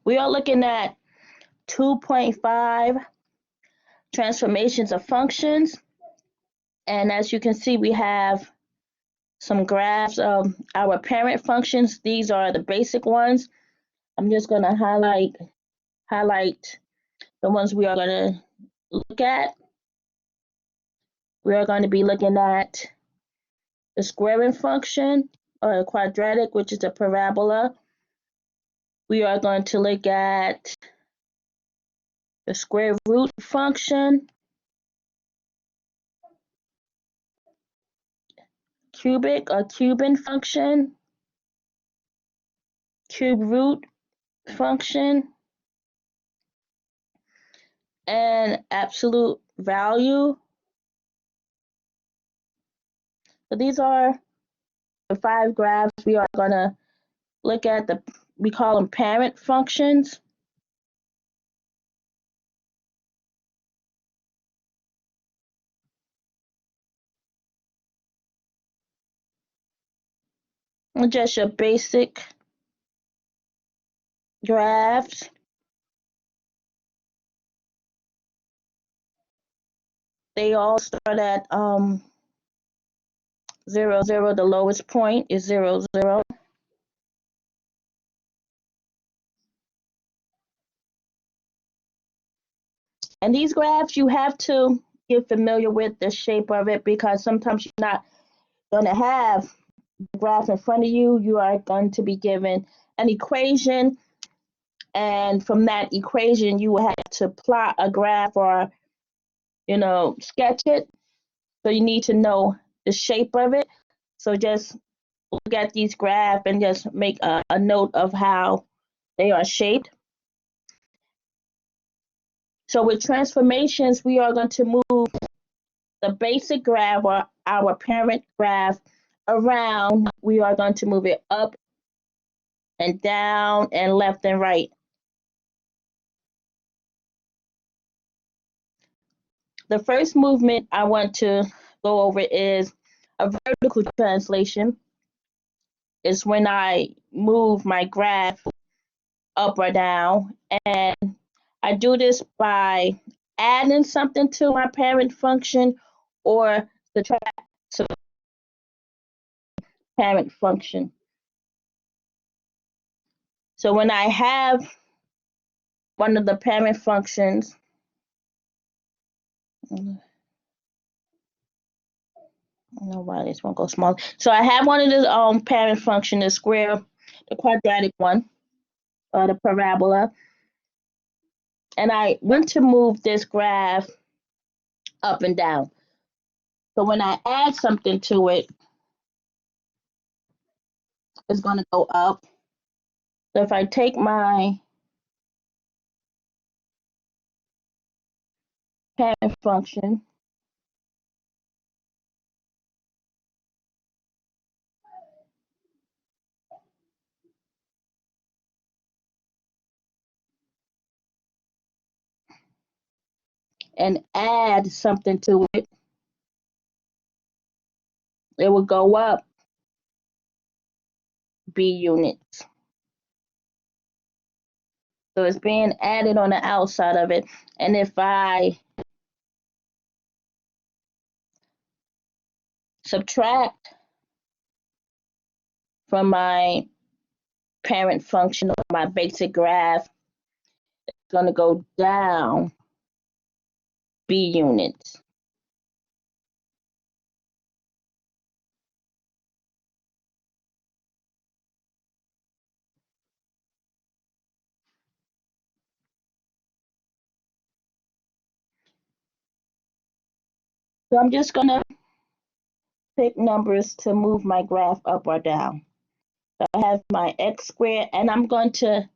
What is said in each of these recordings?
We are looking at 2.5 transformations of functions. And as you can see, we have some graphs of our parent functions. These are the basic ones. I'm just going to highlight the ones we are going to look at. We are going to be looking at the squaring function, or quadratic, which is a parabola. We are going to look at the square root function, cubic or cuban function, cube root function, and absolute value. So these are the 5 graphs we are going to look at. We call them parent functions. And just your basic graphs. They all start at 0, 0. The lowest point is 0, 0. And these graphs, you have to get familiar with the shape of it, because sometimes you're not going to have the graph in front of you. You are going to be given an equation, and from that equation, you will have to plot a graph or, sketch it. So you need to know the shape of it. So just look at these graphs and just make a note of how they are shaped. So with transformations, we are going to move the basic graph, or our parent graph, around. We are going to move it up and down and left and right. The first movement I want to go over is a vertical translation. It's when I move my graph up or down, and I do this by adding something to my parent function or subtract to the parent function. So when I have one of the parent functions, I don't know why this one goes small. So I have one of the parent function, the square, the quadratic one, or the parabola, and I want to move this graph up and down. So when I add something to it, it's going to go up. So if I take my parent function and add something to it, it will go up B units. So it's being added on the outside of it. And if I subtract from my parent function or my basic graph, it's going to go down B units. So I'm just going to pick numbers to move my graph up or down. So I have my x squared, and I'm going to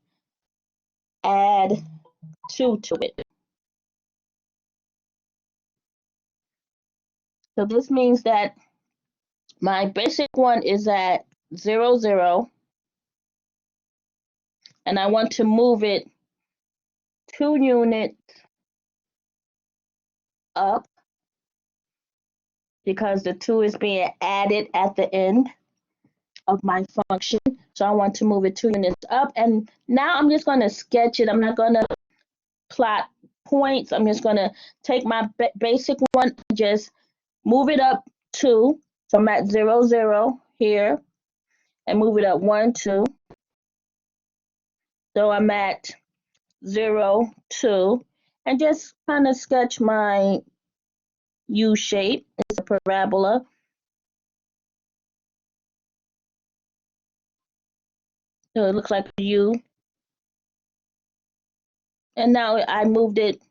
add 2 to it. So this means that my basic one is at 0, 0, and I want to move it 2 units up, because the 2 is being added at the end. of my function. So I want to move it 2 units up. And now I'm just going to sketch it. I'm not going to plot points. I'm just going to take my basic one and just move it up 2. So I'm at 0, 0 here and move it up 1, 2. So I'm at 0, 2 and just kind of sketch my U shape. It's a parabola. So it looks like a U. And now I moved it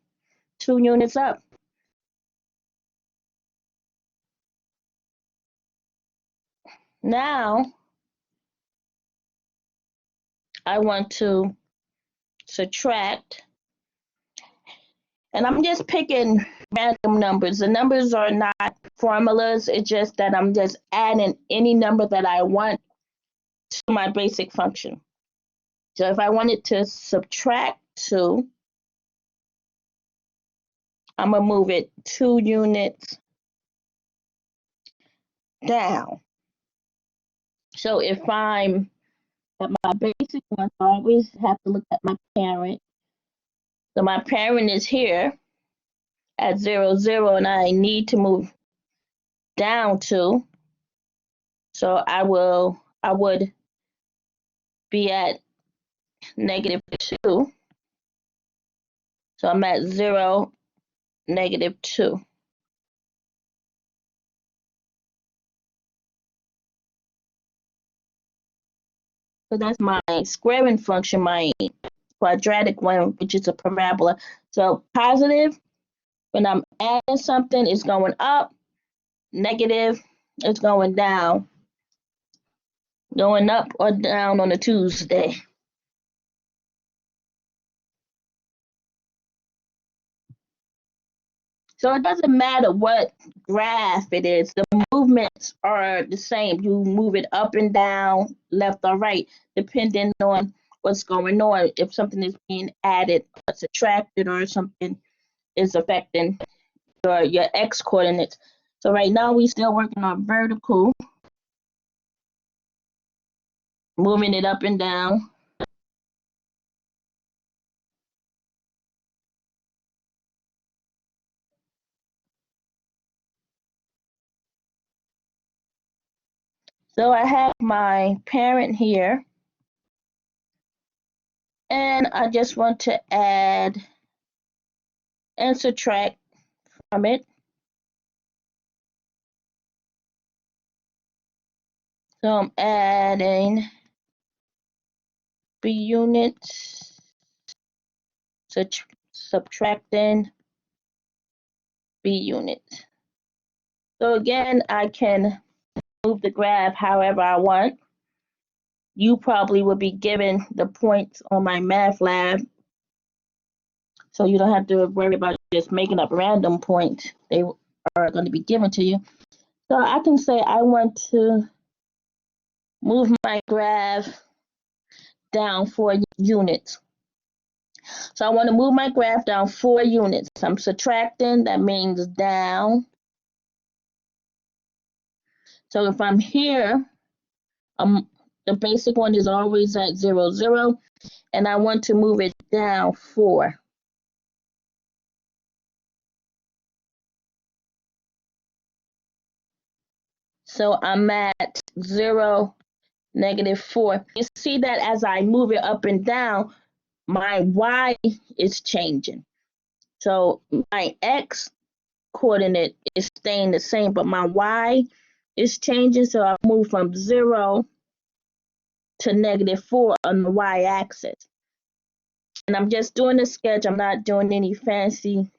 2 units up. Now I want to subtract, and I'm just picking random numbers. The numbers are not formulas. It's just that I'm just adding any number that I want to my basic function. So if I wanted to subtract 2, I'm going to move it 2 units down. So if I'm at my basic one, I always have to look at my parent. So my parent is here at 0, 0, and I need to move down 2. So I would be at -2. So I'm at 0, -2. So that's my squaring function, my quadratic one, which is a parabola. So positive, when I'm adding something, it's going up. Negative, it's going down. Going up or down on a Tuesday. So it doesn't matter what graph it is, the movements are the same. You move it up and down, left or right, depending on what's going on. If something is being added or subtracted or something is affecting your x coordinates. So right now we still working on vertical, moving it up and down. So I have my parent here, and I just want to add and subtract from it. So I'm adding B units, subtracting B units. So again, I can move the graph however I want. You probably will be given the points on my math lab, so you don't have to worry about just making up random points. They are going to be given to you. So I can say I want to move my graph down 4 units. So I want to move my graph down 4 units. I'm subtracting, that means down. So if I'm here, the basic one is always at 0, 0, and I want to move it down 4. So I'm at 0, -4. You see that as I move it up and down, my y is changing. So my x coordinate is staying the same, but my y is changing. So I move from 0 to -4 on the y-axis. And I'm just doing a sketch. I'm not doing any fancy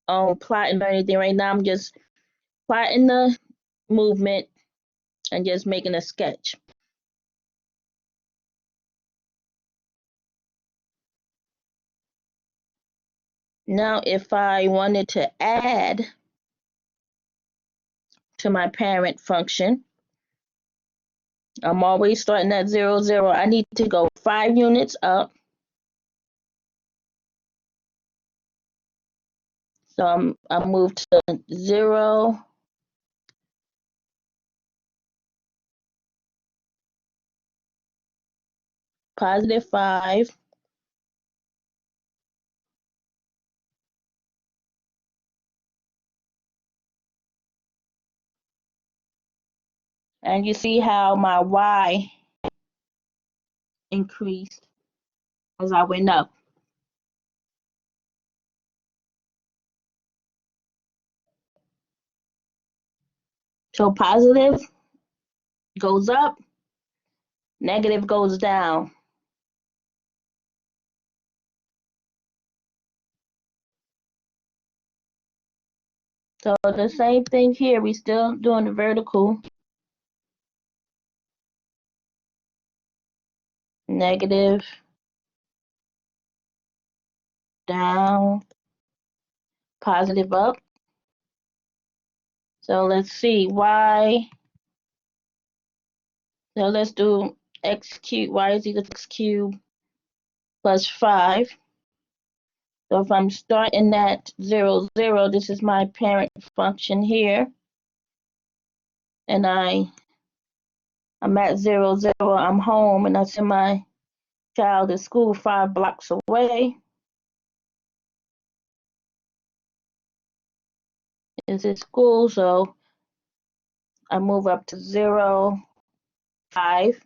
plotting or anything right now. I'm just plotting the movement and just making a sketch. Now, if I wanted to add to my parent function, I'm always starting at 0, 0. I need to go 5 units up. So I move to 0, positive 5. And you see how my y increased as I went up. So positive goes up, negative goes down. So the same thing here, we still doing the vertical. Negative, down, positive up. So let's see, y. So let's do x cubed, y is equal to x cubed plus 5. So if I'm starting at 0, 0, this is my parent function here. And I'm at 0, 0, I'm home, and I send my child to school 5 blocks away. Is at school, so I move up to 0, 5,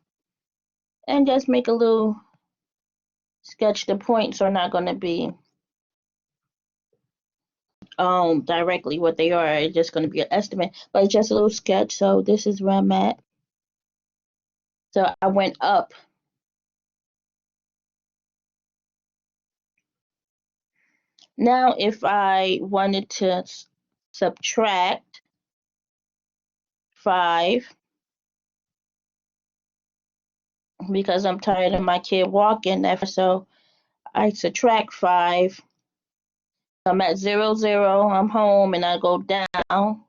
and just make a little sketch. The points are not going to be directly what they are. It's just going to be an estimate, but it's just a little sketch. So this is where I'm at. So I went up. Now if I wanted to subtract 5, because I'm tired of my kid walking, so I subtract 5. I'm at 0, 0, I'm home, and I go down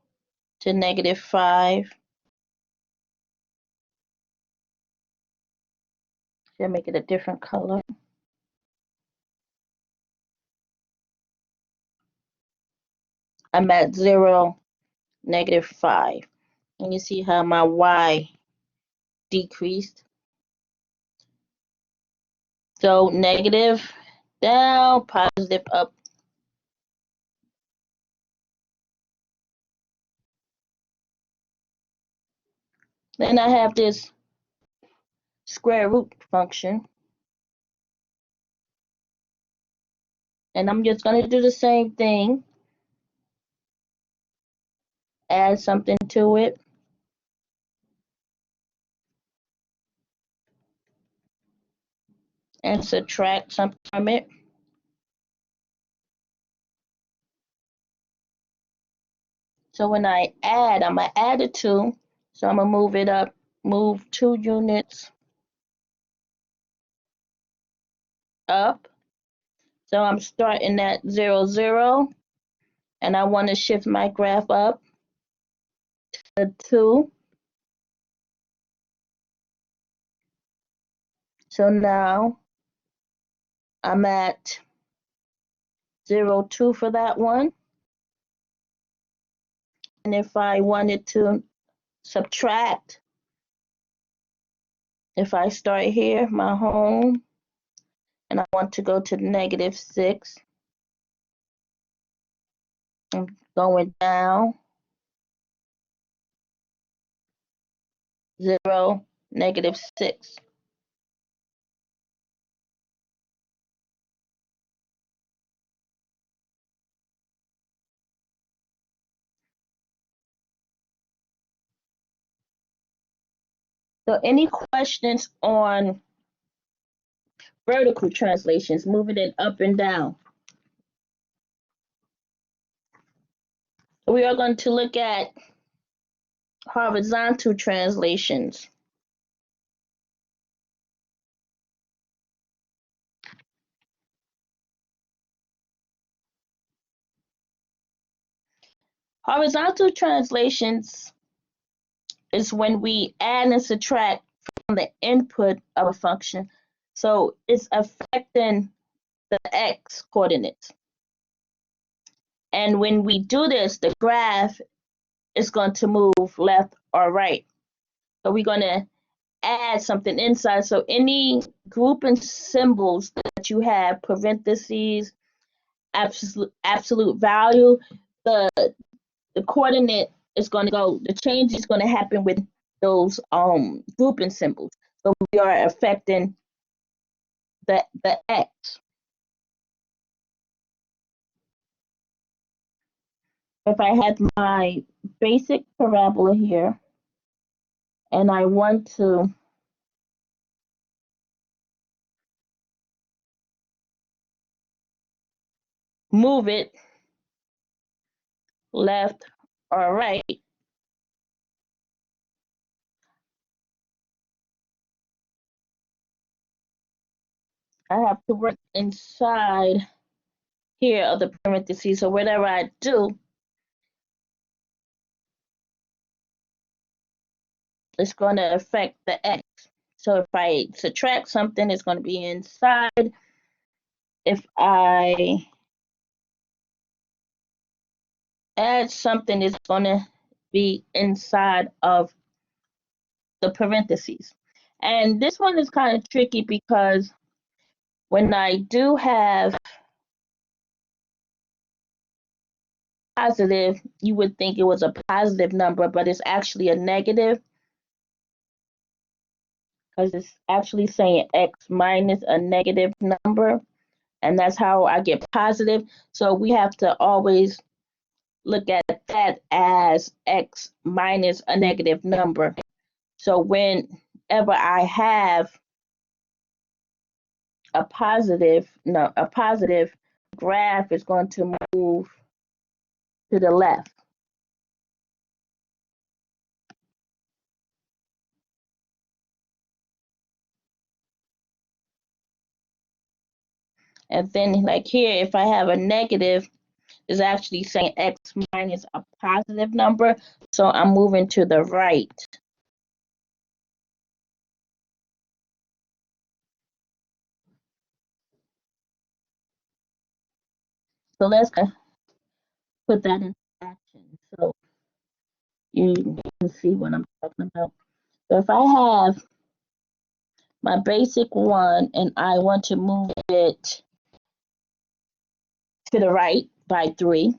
to negative 5. Should make it a different color. I'm at 0, negative 5. And you see how my y decreased. So negative down, positive up. Then I have this square root function. And I'm just going to do the same thing. Add something to it. And subtract something from it. So when I add, I'm going to add a 2. So I'm going to move it up, move 2 units up. So I'm starting at 0, 0. And I want to shift my graph up to 2. So now I'm at 0, 2 for that one. And if I wanted to subtract, if I start here, my home, and I want to go to negative 6, I'm going down, 0, negative 6. So any questions on vertical translations, moving it up and down? We are going to look at horizontal translations. Horizontal translations is when we add and subtract from the input of a function. So it's affecting the x coordinates. And when we do this, the graph is going to move left or right. So we're going to add something inside. So any grouping symbols that you have, parentheses, absolute value, the coordinate is going to go, the change is going to happen with those grouping symbols. So we are affecting the x. If I had my basic parabola here and I want to move it left or right, I have to work inside here of the parentheses. So whatever I do, it's going to affect the x. So if I subtract something, it's going to be inside. If I add something, it's going to be inside of the parentheses. And this one is kind of tricky because when I do have positive, you would think it was a positive number, but it's actually a negative because it's actually saying x minus a negative number, and that's how I get positive. So we have to always look at that as x minus a negative number. So whenever I have a positive graph is going to move to the left. And then like here, if I have a negative, it's actually saying x minus a positive number. So I'm moving to the right. So let's put that in action so you can see what I'm talking about. So if I have my basic one and I want to move it to the right by 3.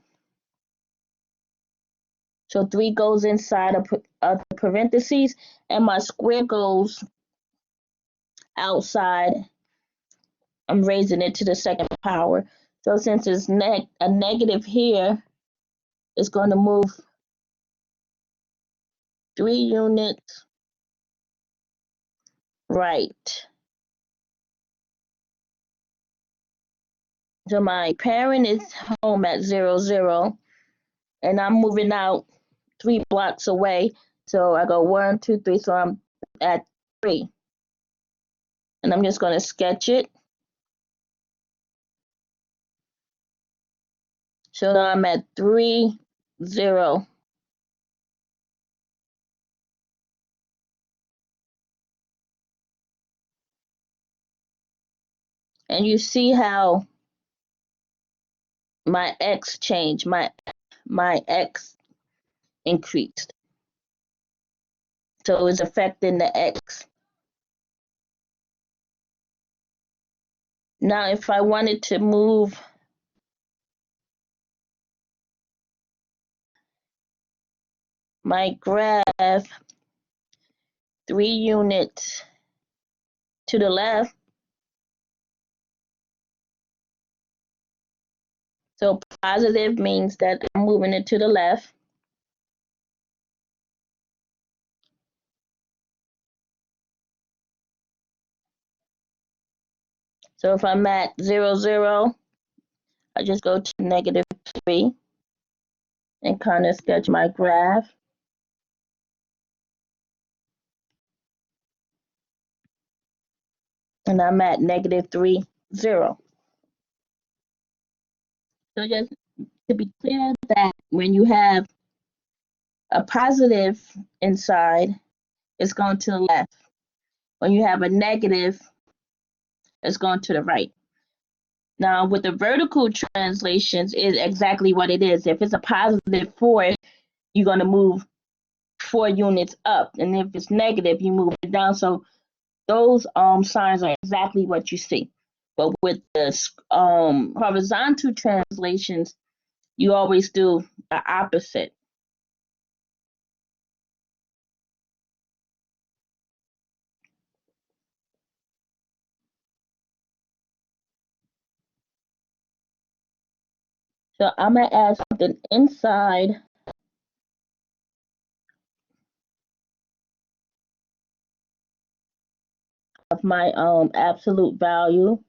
So 3 goes inside of the parentheses and my square goes outside. I'm raising it to the second power. So since it's a negative here, it's going to move 3 units right. So my parent is home at 0, 0, and I'm moving out 3 blocks away. So I go 1, 2, 3. So I'm at 3. And I'm just going to sketch it. So now I'm at 3, 0. And you see how my x changed, my x increased. So it's affecting the x. Now if I wanted to move my graph 3 units to the left, so positive means that I'm moving it to the left. So if I'm at 0, 0, I just go to negative 3 and kind of sketch my graph. And I'm at negative 3, 0. So just to be clear that when you have a positive inside, it's going to the left. When you have a negative, it's going to the right. Now, with the vertical translations, is exactly what it is. If it's a positive 4, you're going to move 4 units up, and if it's negative, you move it down. So those signs are exactly what you see. But with the horizontal translations, you always do the opposite. So I'm gonna add something inside of my absolute value.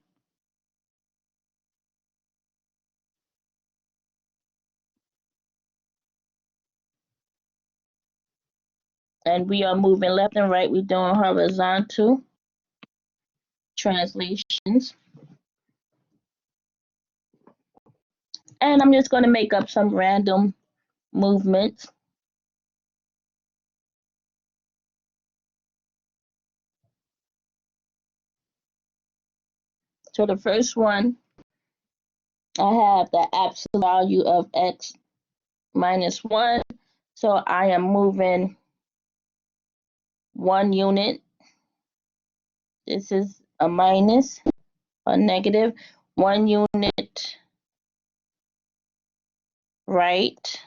And we are moving left and right. We're doing horizontal translations. And I'm just going to make up some random movements. So the first one, I have the absolute value of x minus 1. So I am moving 1 unit. This is a minus, a negative. 1 unit right.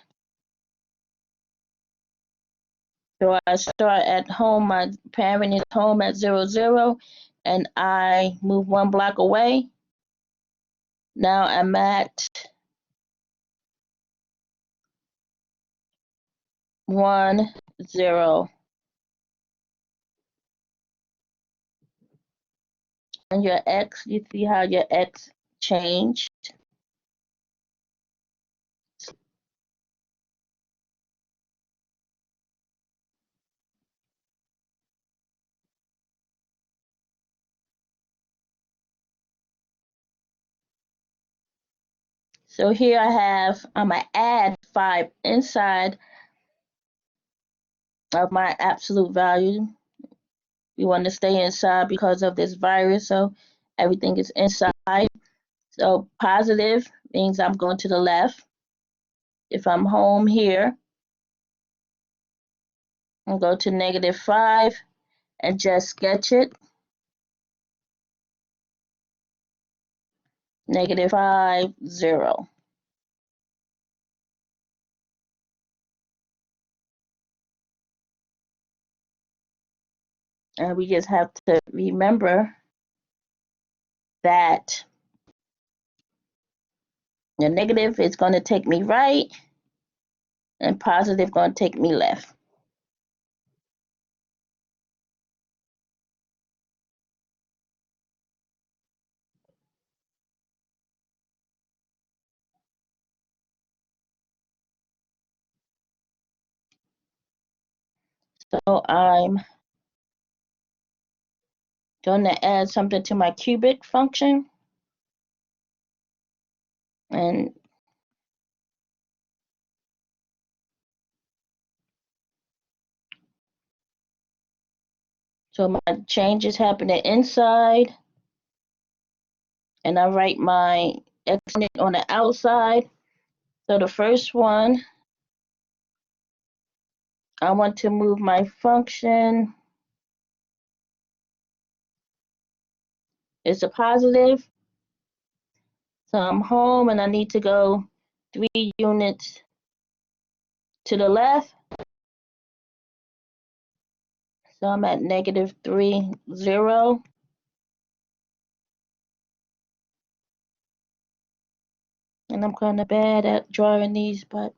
So I start at home. My parent is home at 0, 0, and I move 1 block away. Now I'm at 1, 0. And your x, you see how your x changed. So here I'm going to add 5 inside of my absolute value. We want to stay inside because of this virus, so everything is inside. So positive means I'm going to the left. If I'm home here, I'll go to -5 and just sketch it. -5, 0. And we just have to remember that the negative is going to take me right and positive going to take me left. So I'm going to add something to my cubic function. And so my change is happening inside. And I write my exponent on the outside. So the first one, I want to move my function. It's a positive. So I'm home and I need to go 3 units to the left. So I'm at -3, 0. And I'm kind of bad at drawing these, but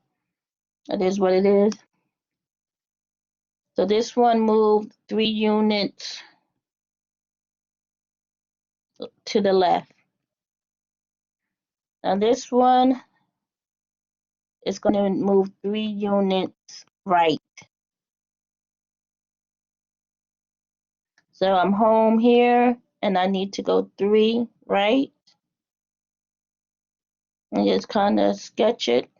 it is what it is. So this one moved 3 units to the left. Now this one is going to move 3 units right. So I'm home here and I need to go 3 right. And just kind of sketch it.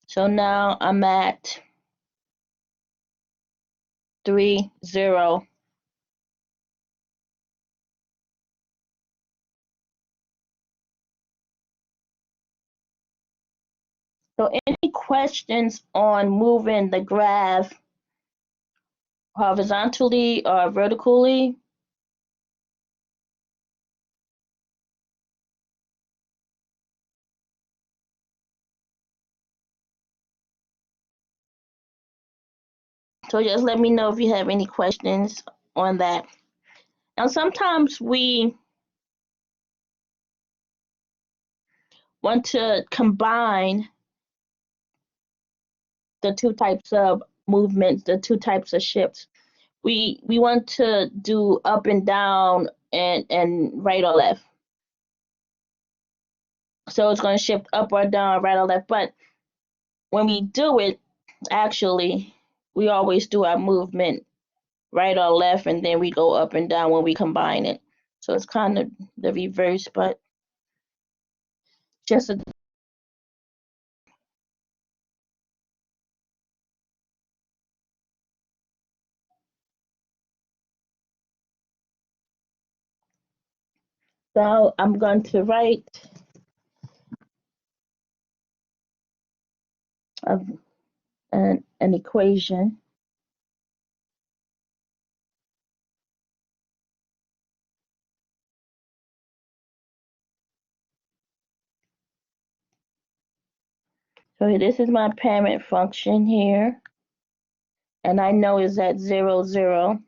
So now I'm at 3, 0. So any questions on moving the graph horizontally or vertically? So just let me know if you have any questions on that. Now, sometimes we want to combine the two types of movements, the two types of shifts. We want to do up and down and right or left. So it's going to shift up or down, right or left. But when we do it, actually, we always do our movement right or left, and then we go up and down when we combine it. So it's kind of the reverse, but just a, so I'm going to write a, an equation. So this is my parent function here, and I know it's at 0, 0.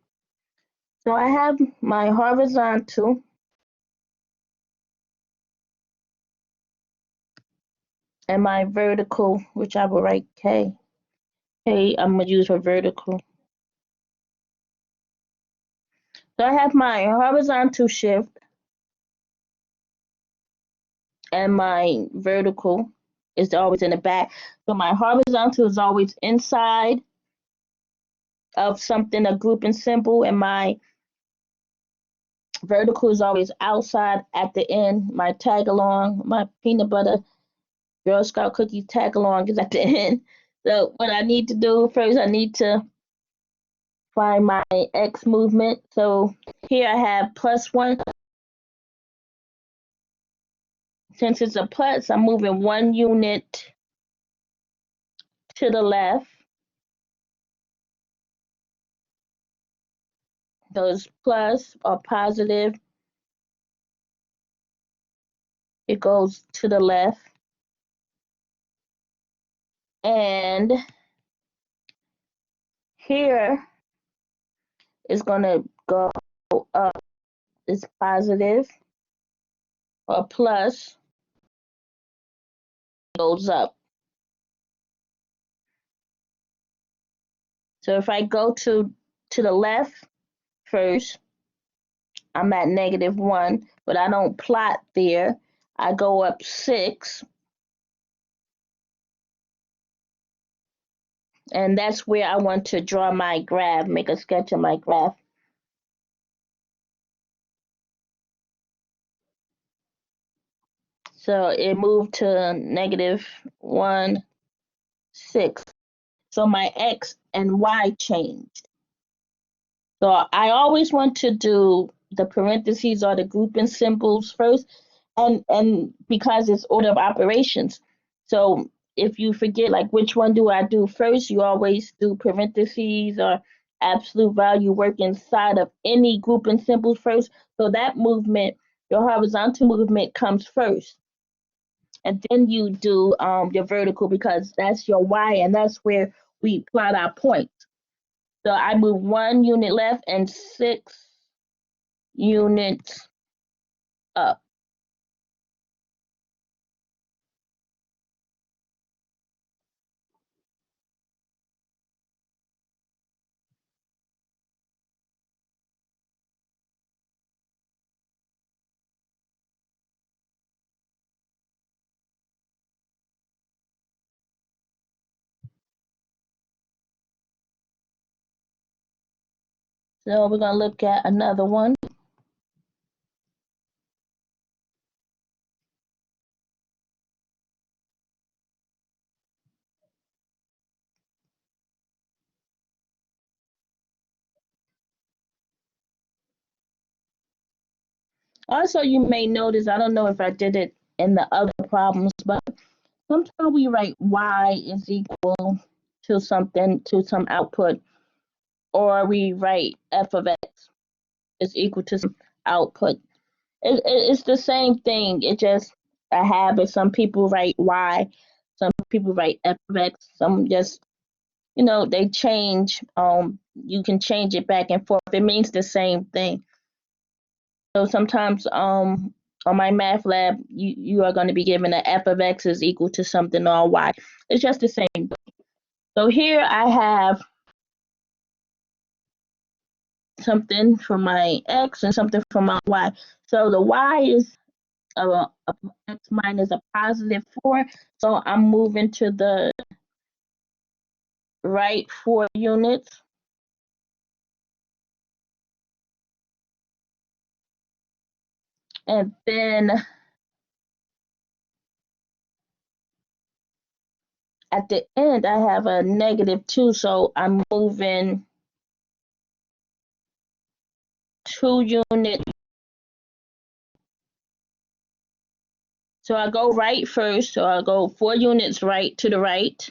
So I have my horizontal and my vertical, which I will write K. K I'm going to use for vertical. So I have my horizontal shift and my vertical is always in the back. So my horizontal is always inside of something, a grouping symbol, and my vertical is always outside at the end. My tag along, my peanut butter Girl Scout cookie tag along is at the end. So what I need to do first, I need to find my X movement. So here I have +1. Since it's a plus, I'm moving 1 unit to the left. Those plus or positive, it goes to the left. And here is going to go up. It's positive or plus goes up. So if I go to the left first, I'm at -1, but I don't plot there. I go up 6, and that's where I want to draw my graph, make a sketch of my graph. So it moved to -1, 6. So my X and Y changed. So I always want to do the parentheses or the grouping symbols first, and because it's order of operations. So if you forget like which one do I do first, you always do parentheses or absolute value work inside of any grouping symbols first. So that movement, your horizontal movement comes first. And then you do your vertical because that's your Y and that's where we plot our points. So I move 1 unit left and 6 units up. So we're going to look at another one. Also, you may notice, I don't know if I did it in the other problems, but sometimes we write y is equal to something, to some output, or we write f of x is equal to some output. It's the same thing. It just a habit. Some people write y, some people write f of x, some just, they change. You can change it back and forth. It means the same thing. So sometimes on my math lab, you are going to be given a f of x is equal to something on y. It's just the same. So here I have something for my x and something for my y. So the y is x minus a positive 4. So I'm moving to the right 4 units. And then at the end, I have a negative 2. So I'm moving 2 units. So I go right first. So I go 4 units right to the right.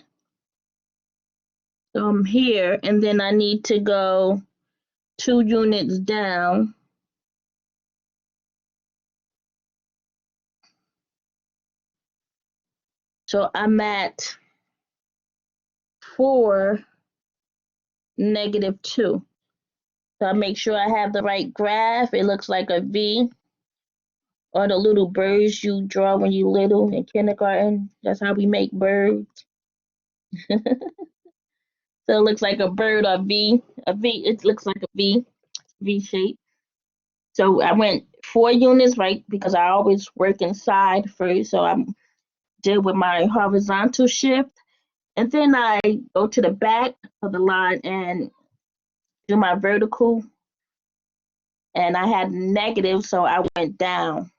So I'm here, and then I need to go 2 units down. So I'm at 4, negative 2. So I make sure I have the right graph. It looks like a V, or the little birds you draw when you're little in kindergarten. That's how we make birds. So it looks like a bird or V. A V, it looks like a V shape. So I went 4 units right because I always work inside first. So I did with my horizontal shift. And then I go to the back of the line and do my vertical. And I had negative, so I went down.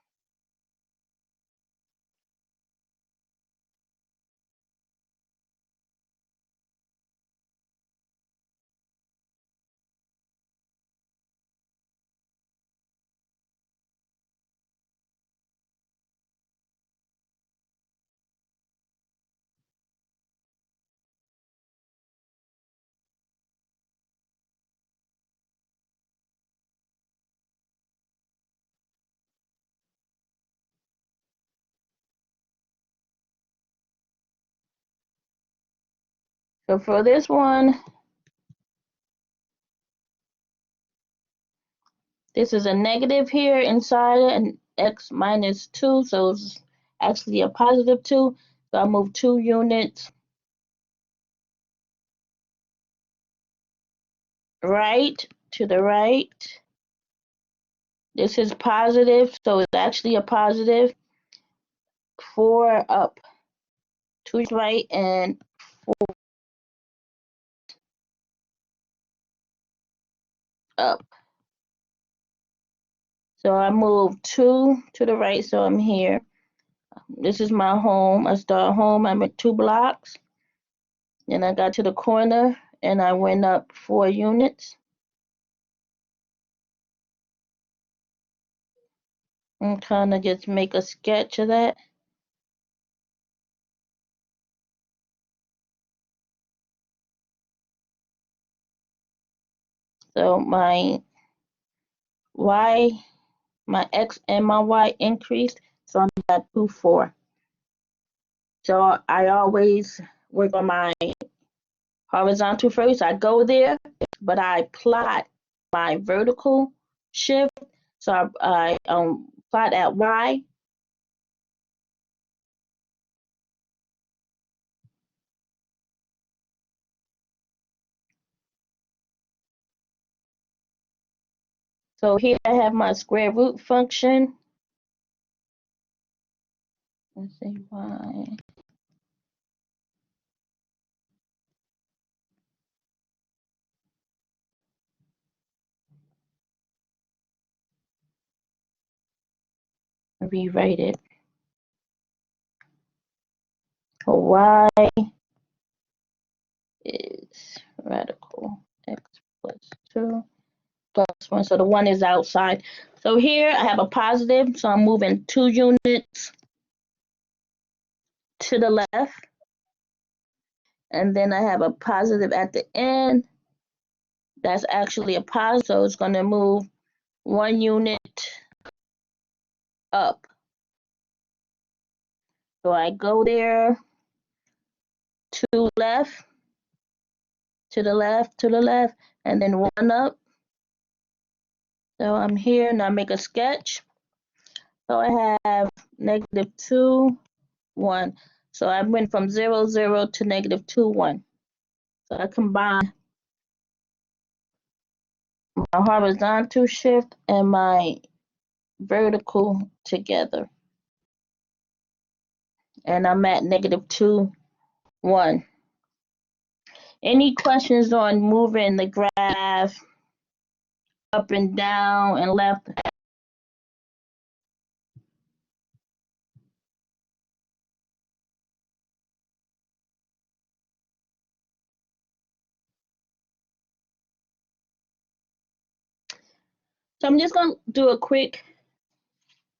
So for this one, this is a negative here inside and x minus 2, so it's actually a positive 2. So I move 2 units right to the right. This is positive, so it's actually a positive. 4 up, 2 right, and 4 up. So I move 2 to the right, so I'm here. This is my home. I start home. I'm at 2 blocks. Then I got to the corner and I went up 4 units. And kind of just make a sketch of that. So my y, my x and my y increased. So I'm at 2, 4. So I always work on my horizontal first. I go there, but I plot my vertical shift. So I plot at y. So here I have my square root function. Let's see y. Rewrite it. Y is radical x plus 2 plus 1. So the 1 is outside. So here I have a positive, so I'm moving 2 units to the left, and then I have a positive at the end. That's actually a positive, so it's going to move 1 unit up. So I go there, two left, to the left, to the left, and then one up. So I'm here, now make a sketch. So I have -2, 1. So I went from 0, 0 to -2, 1. So I combine my horizontal shift and my vertical together. And I'm at -2, 1. Any questions on moving the graph up and down and left? So I'm just going to do a quick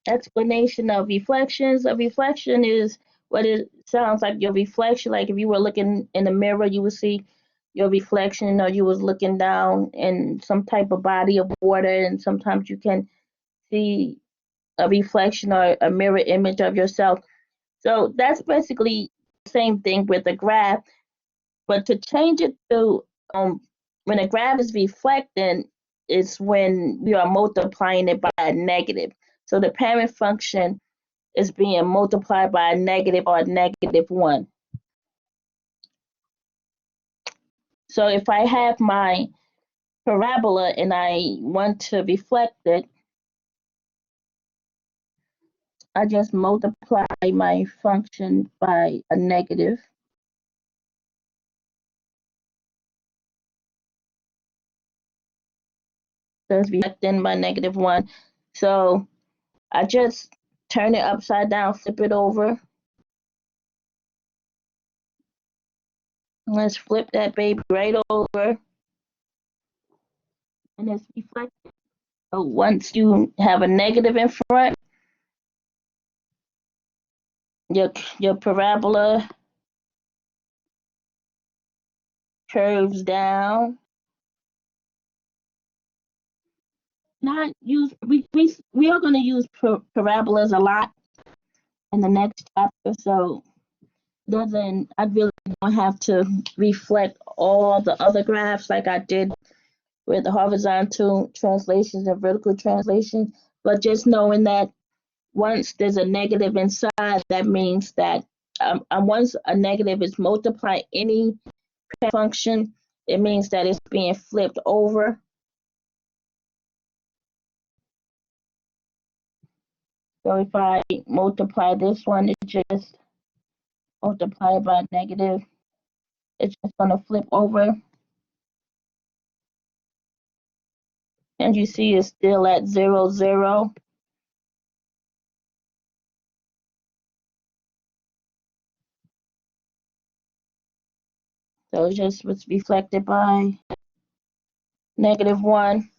explanation of reflections. A reflection is what it sounds like, your reflection. Like if you were looking in the mirror, you would see your reflection, or you was looking down in some type of body of water, and sometimes you can see a reflection or a mirror image of yourself. So that's basically the same thing with a graph. But to change it to when a graph is reflecting, is when we are multiplying it by a negative. So the parent function is being multiplied by a negative or a -1. So if I have my parabola and I want to reflect it, I just multiply my function by a negative. So it's reflecting by -1. So I just turn it upside down, flip it over. Let's flip that baby right over, and it's reflected. So once you have a negative in front, your parabola curves down. Not use we are going to use parabolas a lot in the next chapter, so doesn't I really don't have to reflect all the other graphs like I did with the horizontal translations and vertical translation, but just knowing that once there's a negative inside, that means that once a negative is multiplying any function, it means that it's being flipped over. So if I multiply this one, it just multiply by negative. It's just going to flip over. And you see it's still at 0, 0. So it just was reflected by -1.